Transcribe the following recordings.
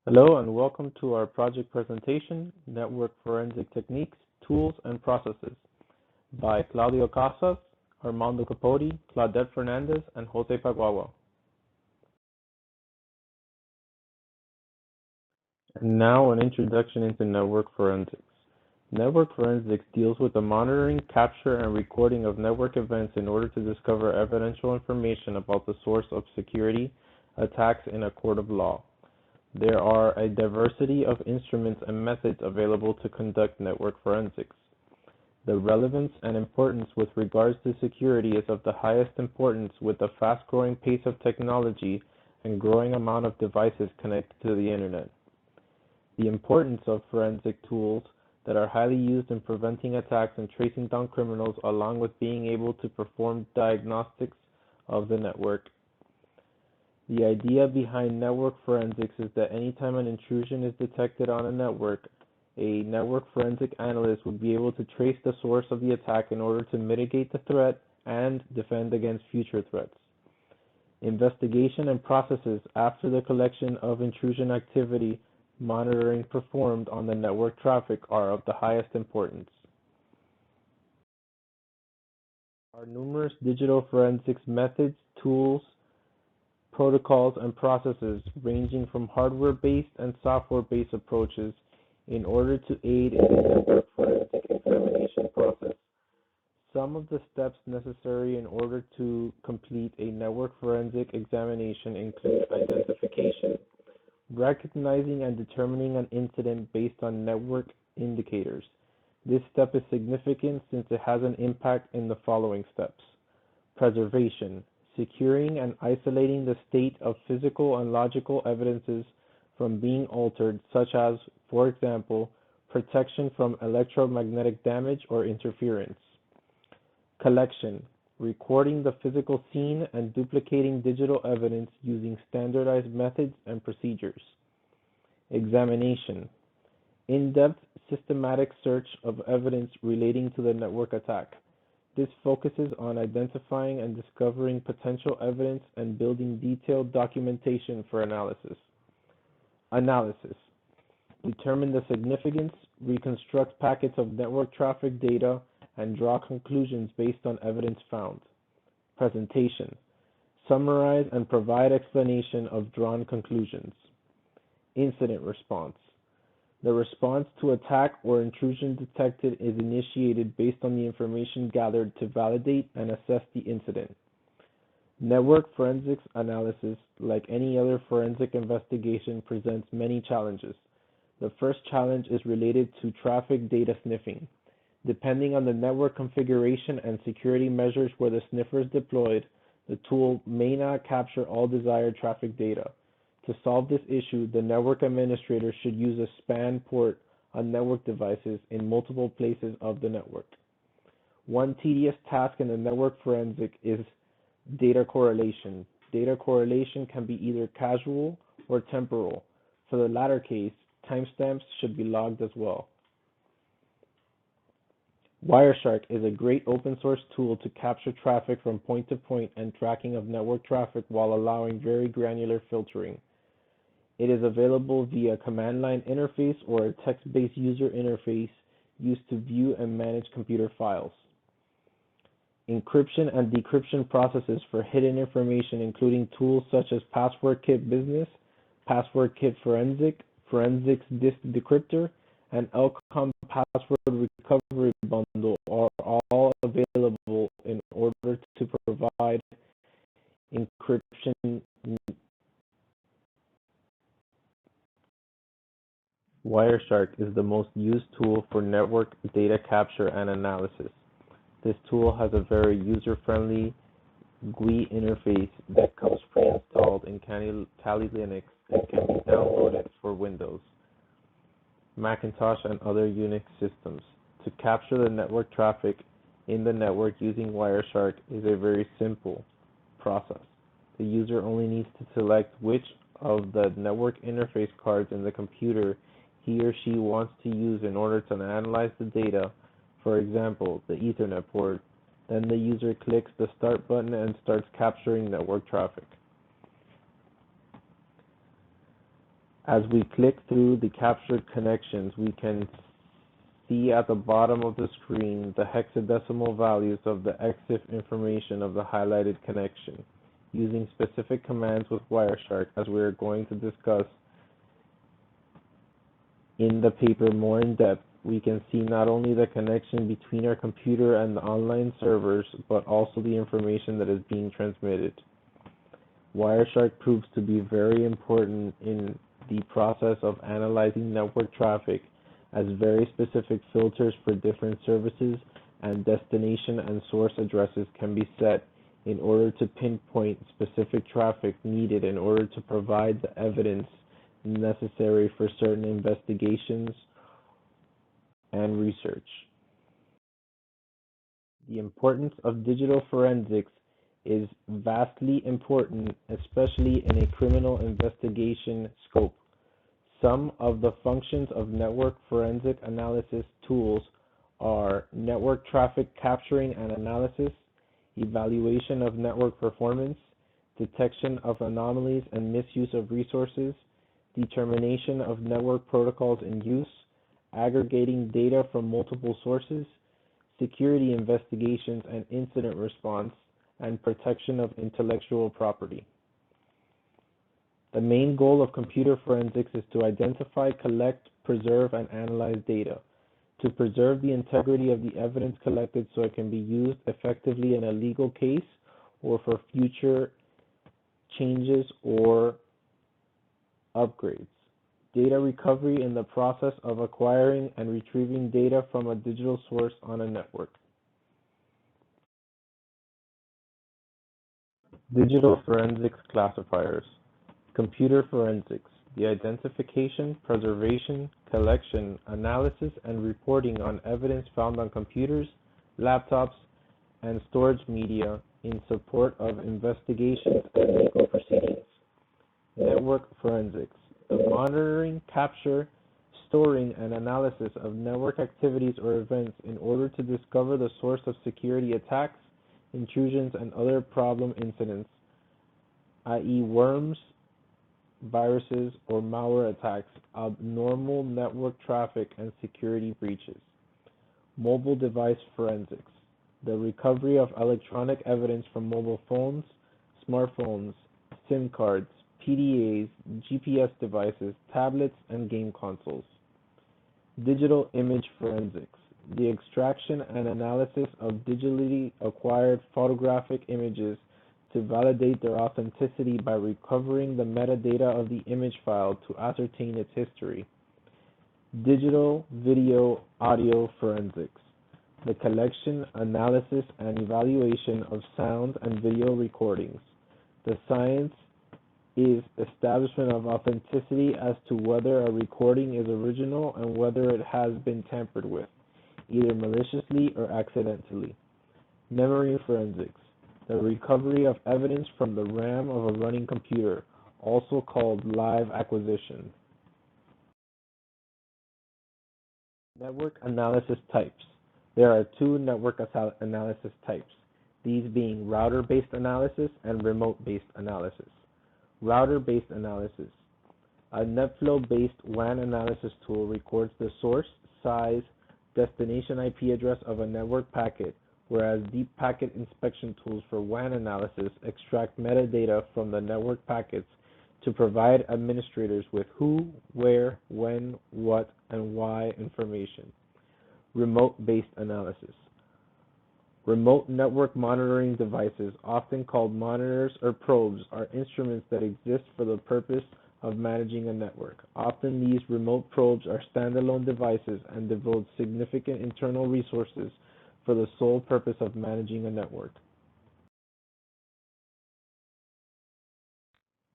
Hello and welcome to our project presentation, Network Forensic Techniques, Tools and Processes by Claudio Casas, Armando Capote, Claudette Fernandez, and Jose Paguagua. And now an introduction into network forensics. Network forensics deals with the monitoring, capture, and recording of network events in order to discover evidential information about the source of security attacks in a court of law. There are a diversity of instruments and methods available to conduct network forensics. The relevance and importance with regards to security is of the highest importance with the fast-growing pace of technology and growing amount of devices connected to the Internet. The importance of forensic tools that are highly used in preventing attacks and tracing down criminals, along with being able to perform diagnostics of the network. The idea behind network forensics is that anytime an intrusion is detected on a network forensic analyst would be able to trace the source of the attack in order to mitigate the threat and defend against future threats. Investigation and processes after the collection of intrusion activity monitoring performed on the network traffic are of the highest importance. There are numerous digital forensics methods, tools, protocols, and processes ranging from hardware-based and software-based approaches in order to aid in the network forensic examination process. Some of the steps necessary in order to complete a network forensic examination include identification, recognizing and determining an incident based on network indicators. This step is significant since it has an impact in the following steps: preservation, securing and isolating the state of physical and logical evidences from being altered, such as, for example, protection from electromagnetic damage or interference. Collection, recording the physical scene and duplicating digital evidence using standardized methods and procedures. Examination, in-depth systematic search of evidence relating to the network attack. This focuses on identifying and discovering potential evidence and building detailed documentation for analysis. Analysis. Determine the significance, reconstruct packets of network traffic data, and draw conclusions based on evidence found. Presentation. Summarize and provide explanation of drawn conclusions. Incident response. The response to attack or intrusion detected is initiated based on the information gathered to validate and assess the incident. Network forensics analysis, like any other forensic investigation, presents many challenges. The first challenge is related to traffic data sniffing. Depending on the network configuration and security measures where the sniffer is deployed, the tool may not capture all desired traffic data. To solve this issue, the network administrator should use a span port on network devices in multiple places of the network. One tedious task in the network forensic is data correlation. Data correlation can be either casual or temporal. For the latter case, timestamps should be logged as well. Wireshark is a great open source tool to capture traffic from point to point and tracking of network traffic while allowing very granular filtering. It is available via command line interface or a text-based user interface used to view and manage computer files. Encryption and decryption processes for hidden information, including tools such as PasswordKit Business, PasswordKit Forensic, Forensics Disk Decryptor, and Elcom Password Recovery Bundle are all available in order to provide encryption. Wireshark is the most used tool for network data capture and analysis. This tool has a very user-friendly GUI interface that comes pre-installed in Kali Linux and can be downloaded for Windows, Macintosh, and other Unix systems. To capture the network traffic in the network using Wireshark is a very simple process. The user only needs to select which of the network interface cards in the computer he or she wants to use in order to analyze the data, for example, the Ethernet port. Then the user clicks the Start button and starts capturing network traffic. As we click through the captured connections, we can see at the bottom of the screen the hexadecimal values of the EXIF information of the highlighted connection. Using specific commands with Wireshark, as we are going to discuss in the paper more in depth, we can see not only the connection between our computer and the online servers, but also the information that is being transmitted. Wireshark proves to be very important in the process of analyzing network traffic, as very specific filters for different services and destination and source addresses can be set in order to pinpoint specific traffic needed in order to provide the evidence necessary for certain investigations and research. The importance of digital forensics is vastly important, especially in a criminal investigation scope. Some of the functions of network forensic analysis tools are network traffic capturing and analysis, evaluation of network performance, detection of anomalies and misuse of resources, determination of network protocols in use, aggregating data from multiple sources, security investigations and incident response, and protection of intellectual property. The main goal of computer forensics is to identify, collect, preserve, and analyze data, to preserve the integrity of the evidence collected so it can be used effectively in a legal case or for future changes or upgrades. Data recovery in the process of acquiring and retrieving data from a digital source on a network. Digital forensics classifiers. Computer forensics, the identification, preservation, collection, analysis, and reporting on evidence found on computers, laptops, and storage media in support of investigations and legal proceedings. Network forensics, the monitoring, capture, storing, and analysis of network activities or events in order to discover the source of security attacks, intrusions, and other problem incidents, i.e. worms, viruses, or malware attacks, abnormal network traffic, and security breaches. Mobile device forensics, the recovery of electronic evidence from mobile phones, smartphones, SIM cards, PDAs, GPS devices, tablets, and game consoles. Digital image forensics, the extraction and analysis of digitally acquired photographic images to validate their authenticity by recovering the metadata of the image file to ascertain its history. Digital video audio forensics, the collection, analysis, and evaluation of sound and video recordings. The science is establishment of authenticity as to whether a recording is original and whether it has been tampered with, either maliciously or accidentally. Memory forensics, the recovery of evidence from the RAM of a running computer, also called live acquisition. Network analysis types. There are two network analysis types, these being router-based analysis and remote-based analysis. Router-based analysis. A NetFlow-based WAN analysis tool records the source, size, destination IP address of a network packet, whereas deep packet inspection tools for WAN analysis extract metadata from the network packets to provide administrators with who, where, when, what, and why information. Remote-based analysis. Remote network monitoring devices, often called monitors or probes, are instruments that exist for the purpose of managing a network. Often these remote probes are standalone devices and devote significant internal resources for the sole purpose of managing a network.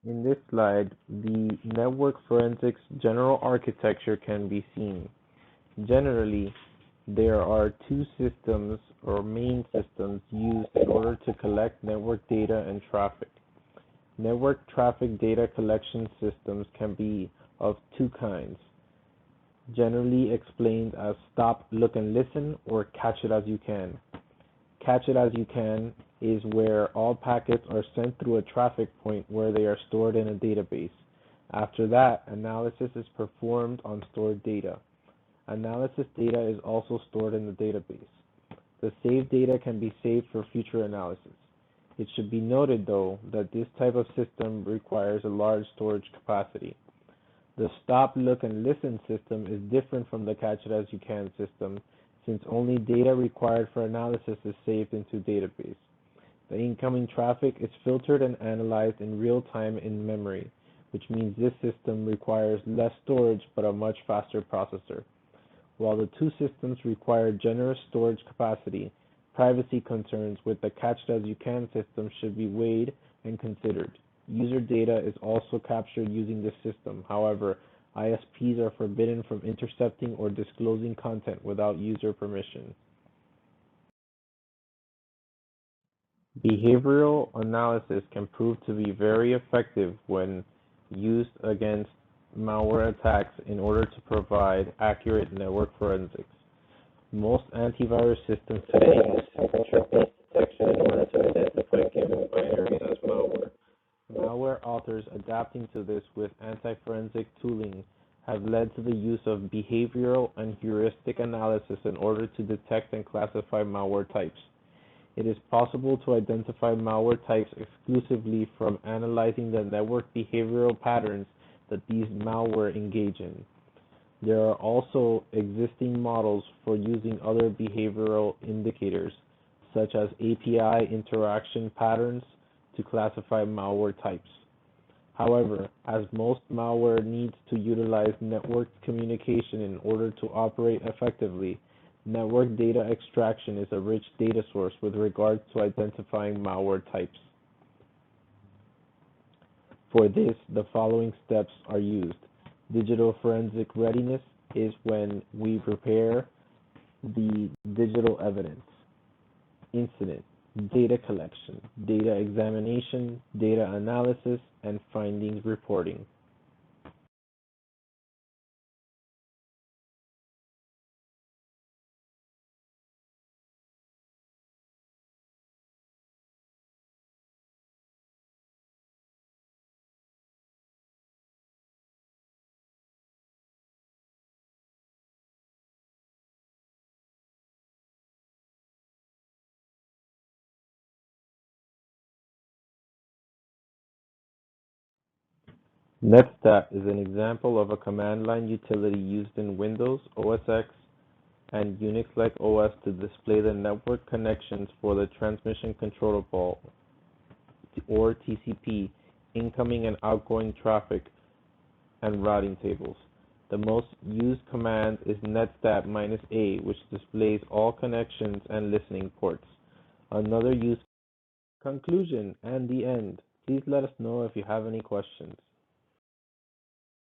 In this slide, the network forensics general architecture can be seen. Generally, there are two systems or main systems used in order to collect network data and traffic. Network traffic data collection systems can be of two kinds, generally explained as stop, look, and listen, or catch it as you can. Catch it as you can is where all packets are sent through a traffic point where they are stored in a database. After that, analysis is performed on stored data. Analysis data is also stored in the database. The saved data can be saved for future analysis. It should be noted, though, that this type of system requires a large storage capacity. The stop, look, and listen system is different from the catch it as you can system, since only data required for analysis is saved into database. The incoming traffic is filtered and analyzed in real time in memory, which means this system requires less storage but a much faster processor. While the two systems require generous storage capacity, privacy concerns with the catch-it-as-you-can system should be weighed and considered. User data is also captured using this system. However, ISPs are forbidden from intercepting or disclosing content without user permission. Behavioral analysis can prove to be very effective when used against malware attacks in order to provide accurate network forensics. Most antivirus systems today use signature-based detection in order to identify given binaries as malware. Malware authors adapting to this with anti-forensic tooling have led to the use of behavioral and heuristic analysis in order to detect and classify malware types. It is possible to identify malware types exclusively from analyzing the network behavioral patterns that these malware engage in. There are also existing models for using other behavioral indicators, such as API interaction patterns, to classify malware types. However, as most malware needs to utilize networked communication in order to operate effectively, network data extraction is a rich data source with regards to identifying malware types. For this, the following steps are used. Digital forensic readiness is when we prepare the digital evidence. Incident, data collection, data examination, data analysis, and findings reporting. Netstat is an example of a command line utility used in Windows, OS X, and Unix-like OS to display the network connections for the transmission control protocol, or TCP, incoming and outgoing traffic, and routing tables. The most used command is netstat-a, which displays all connections and listening ports. Another use conclusion and the end. Please let us know if you have any questions.